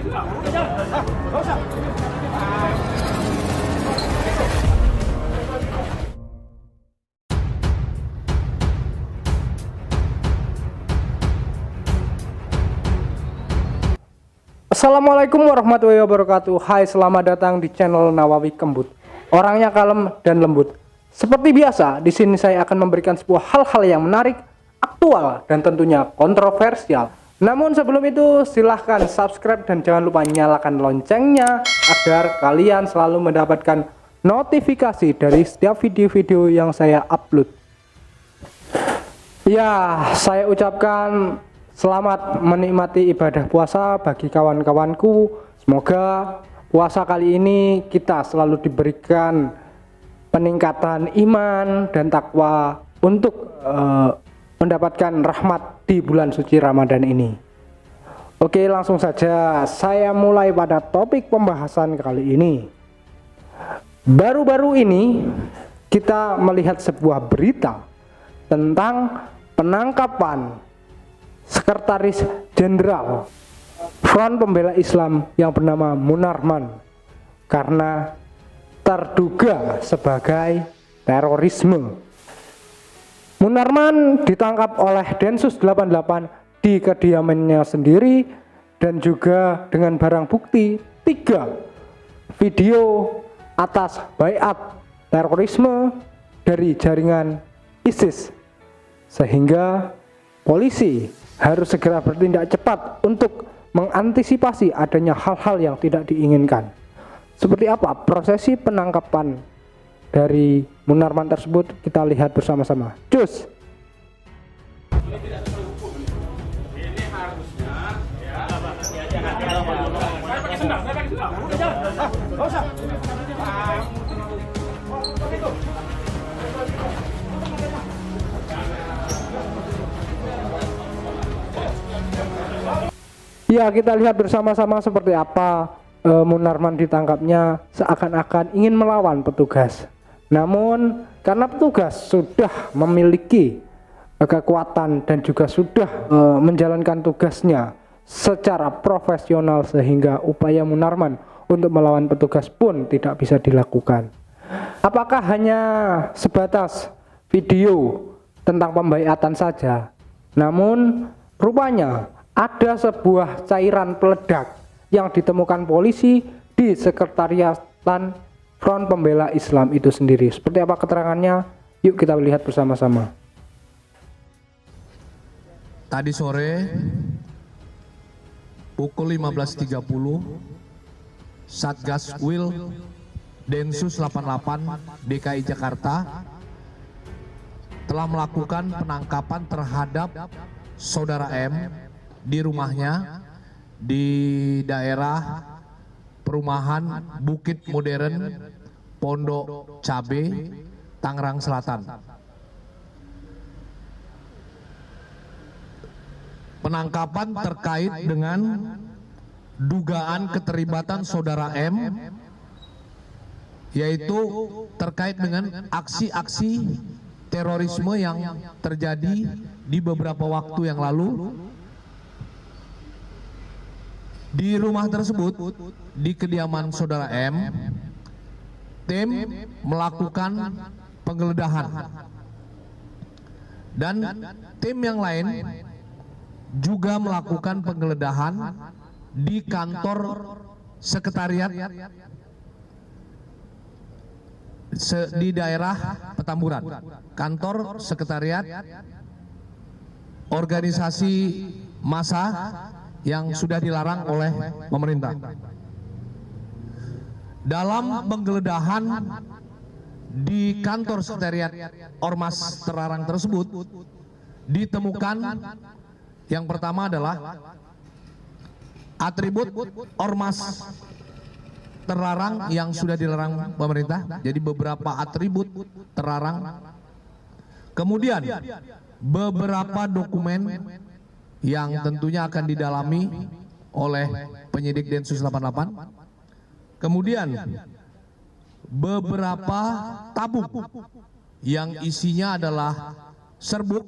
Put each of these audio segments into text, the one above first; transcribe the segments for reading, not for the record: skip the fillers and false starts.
Assalamualaikum warahmatullahi wabarakatuh. Hai, selamat datang di channel Nawawi Kembut. Orangnya kalem dan lembut. Seperti biasa, di sini saya akan memberikan sebuah hal-hal yang menarik, aktual, dan tentunya kontroversial. Namun sebelum itu, silahkan subscribe dan jangan lupa nyalakan loncengnya agar kalian selalu mendapatkan notifikasi dari setiap video-video yang saya upload. Ya, saya ucapkan selamat menikmati ibadah puasa bagi kawan-kawanku. Semoga puasa kali ini kita selalu diberikan peningkatan iman dan takwa untuk mendapatkan rahmat di bulan suci Ramadan ini. Oke, langsung saja saya mulai pada topik pembahasan kali ini. Baru-baru ini kita melihat sebuah berita tentang penangkapan Sekretaris Jenderal Front Pembela Islam yang bernama Munarman karena terduga sebagai terorisme. Munarman ditangkap oleh Densus 88 di kediamannya sendiri dan juga dengan barang bukti 3 video atas baiat terorisme dari jaringan ISIS, sehingga polisi harus segera bertindak cepat untuk mengantisipasi adanya hal-hal yang tidak diinginkan. Seperti apa prosesi penangkapan dari Munarman tersebut, kita lihat bersama-sama. Cus. Ya, kita lihat bersama-sama seperti apa Munarman ditangkapnya seakan-akan ingin melawan petugas. Namun karena petugas sudah memiliki kekuatan dan juga sudah menjalankan tugasnya secara profesional, sehingga upaya Munarman untuk melawan petugas pun tidak bisa dilakukan. Apakah hanya sebatas video tentang pembaiatan saja? Namun rupanya ada sebuah cairan peledak yang ditemukan polisi di sekretariatan Front Pembela Islam itu sendiri. Seperti apa keterangannya? Yuk kita lihat bersama-sama. Tadi sore pukul 15.30 Satgas Wil Densus 88 DKI Jakarta telah melakukan penangkapan terhadap Saudara M di rumahnya di daerah perumahan Bukit Modern, Pondok Cabe, Tangerang Selatan. Penangkapan terkait dengan dugaan keterlibatan Saudara M, yaitu terkait dengan aksi-aksi terorisme yang terjadi di beberapa waktu yang lalu. Di rumah tersebut, di kediaman Saudara M, tim melakukan penggeledahan dan tim yang lain juga melakukan penggeledahan di kantor sekretariat di daerah Petamburan, kantor sekretariat organisasi massa yang sudah dilarang oleh pemerintah. Dalam penggeledahan di kantor sekretariat ormas terlarang tersebut ditemukan yang pertama adalah atribut ormas terlarang yang sudah dilarang pemerintah. Jadi beberapa atribut terlarang. Kemudian beberapa dokumen yang tentunya akan didalami oleh penyidik Densus 88. Kemudian beberapa tabung yang isinya adalah serbuk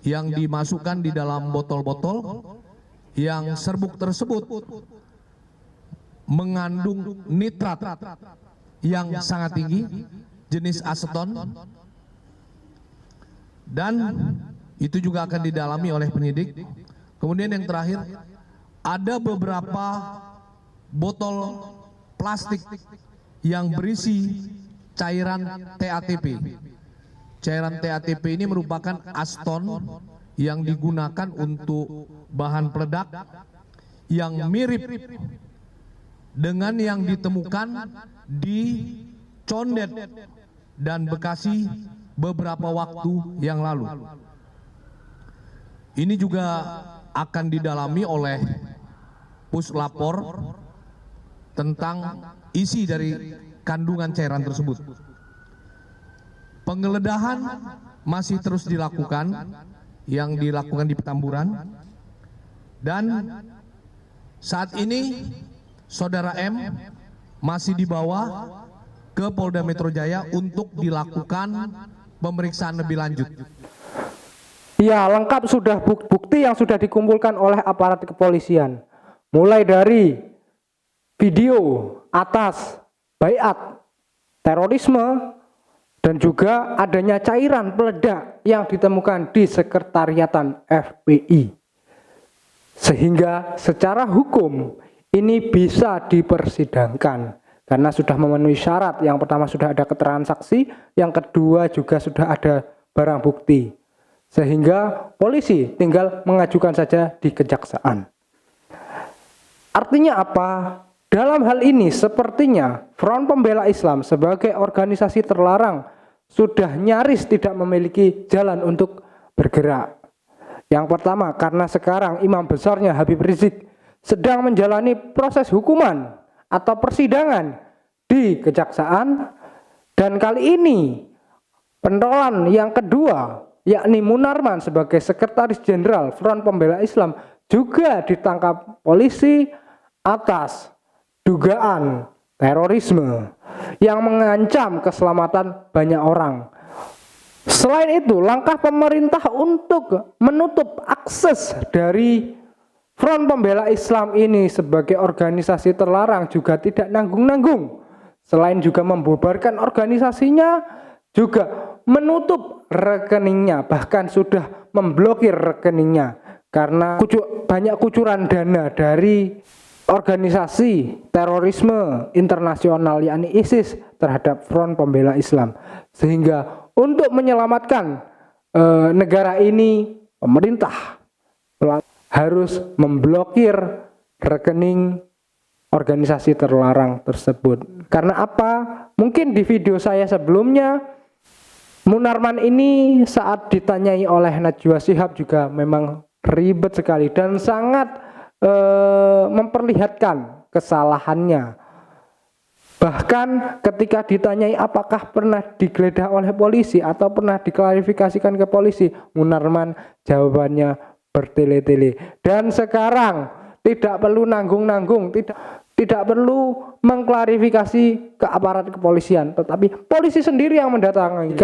yang dimasukkan di dalam botol-botol yang serbuk tersebut mengandung nitrat yang sangat tinggi jenis aseton, dan itu juga akan didalami oleh penyidik. Kemudian yang terakhir, ada beberapa botol plastik yang berisi cairan TATP. Cairan TATP ini merupakan aston yang digunakan untuk bahan peledak yang mirip dengan yang ditemukan di Condet dan Bekasi beberapa waktu yang lalu. Ini juga akan didalami oleh Puslapor tentang isi dari kandungan cairan tersebut. Penggeledahan masih terus dilakukan, yang dilakukan di Petamburan, dan saat ini Saudara M masih dibawa ke Polda Metro Jaya untuk dilakukan pemeriksaan lebih lanjut. Ya, lengkap sudah bukti yang sudah dikumpulkan oleh aparat kepolisian. Mulai dari video atas baiat terorisme dan juga adanya cairan peledak yang ditemukan di sekretariatan FPI. Sehingga secara hukum ini bisa dipersidangkan karena sudah memenuhi syarat. Yang pertama sudah ada keterangan saksi, yang kedua juga sudah ada barang bukti. Sehingga polisi tinggal mengajukan saja di kejaksaan. Artinya apa? Dalam hal ini sepertinya Front Pembela Islam sebagai organisasi terlarang sudah nyaris tidak memiliki jalan untuk bergerak. Yang pertama, karena sekarang imam besarnya Habib Rizik sedang menjalani proses hukuman atau persidangan di kejaksaan, dan kali ini pentolan yang kedua yakni Munarman sebagai sekretaris jenderal Front Pembela Islam juga ditangkap polisi atas dugaan terorisme yang mengancam keselamatan banyak orang. Selain itu, langkah pemerintah untuk menutup akses dari Front Pembela Islam ini sebagai organisasi terlarang juga tidak nanggung-nanggung. Selain juga membubarkan organisasinya, juga menutup rekeningnya, bahkan sudah memblokir rekeningnya karena banyak kucuran dana dari organisasi terorisme internasional yakni ISIS terhadap Front Pembela Islam. Sehingga untuk menyelamatkan negara ini, pemerintah harus memblokir rekening organisasi terlarang tersebut. Karena apa? Mungkin di video saya sebelumnya, Munarman ini saat ditanyai oleh Najwa Shihab juga memang ribet sekali dan sangat memperlihatkan kesalahannya. Bahkan ketika ditanyai apakah pernah digeledah oleh polisi atau pernah diklarifikasikan ke polisi, Munarman jawabannya bertele-tele. Dan sekarang tidak perlu nanggung-nanggung, tidak perlu mengklarifikasi ke aparat kepolisian, tetapi polisi sendiri yang mendatangi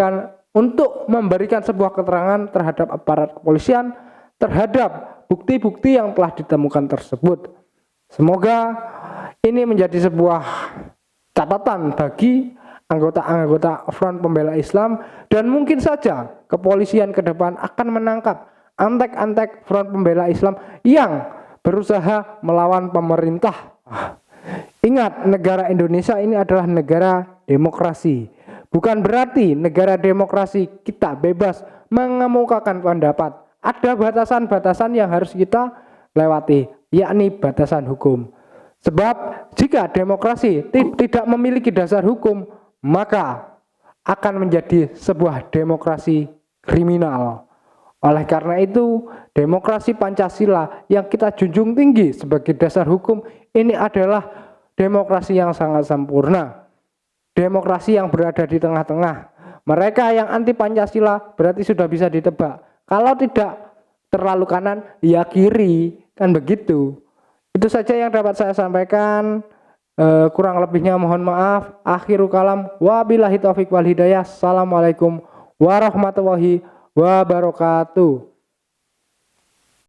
untuk memberikan sebuah keterangan terhadap aparat kepolisian terhadap bukti-bukti yang telah ditemukan tersebut. Semoga ini menjadi sebuah catatan bagi anggota-anggota Front Pembela Islam, dan mungkin saja kepolisian ke depan akan menangkap antek-antek Front Pembela Islam yang berusaha melawan pemerintah. Ingat, negara Indonesia ini adalah negara demokrasi. Bukan berarti negara demokrasi kita bebas mengemukakan pendapat. Ada batasan-batasan yang harus kita lewati, yakni batasan hukum. Sebab jika demokrasi tidak memiliki dasar hukum, maka akan menjadi sebuah demokrasi kriminal. Oleh karena itu, demokrasi Pancasila yang kita junjung tinggi sebagai dasar hukum ini adalah demokrasi yang sangat sempurna. Demokrasi yang berada di tengah-tengah. Mereka yang anti Pancasila berarti sudah bisa ditebak. Kalau tidak terlalu kanan, ya kiri, kan begitu. Itu saja yang dapat saya sampaikan. Kurang lebihnya mohon maaf. Akhirul kalam, wabillahi taufiq wal hidayah. Assalamualaikum warahmatullahi wabarakatuh.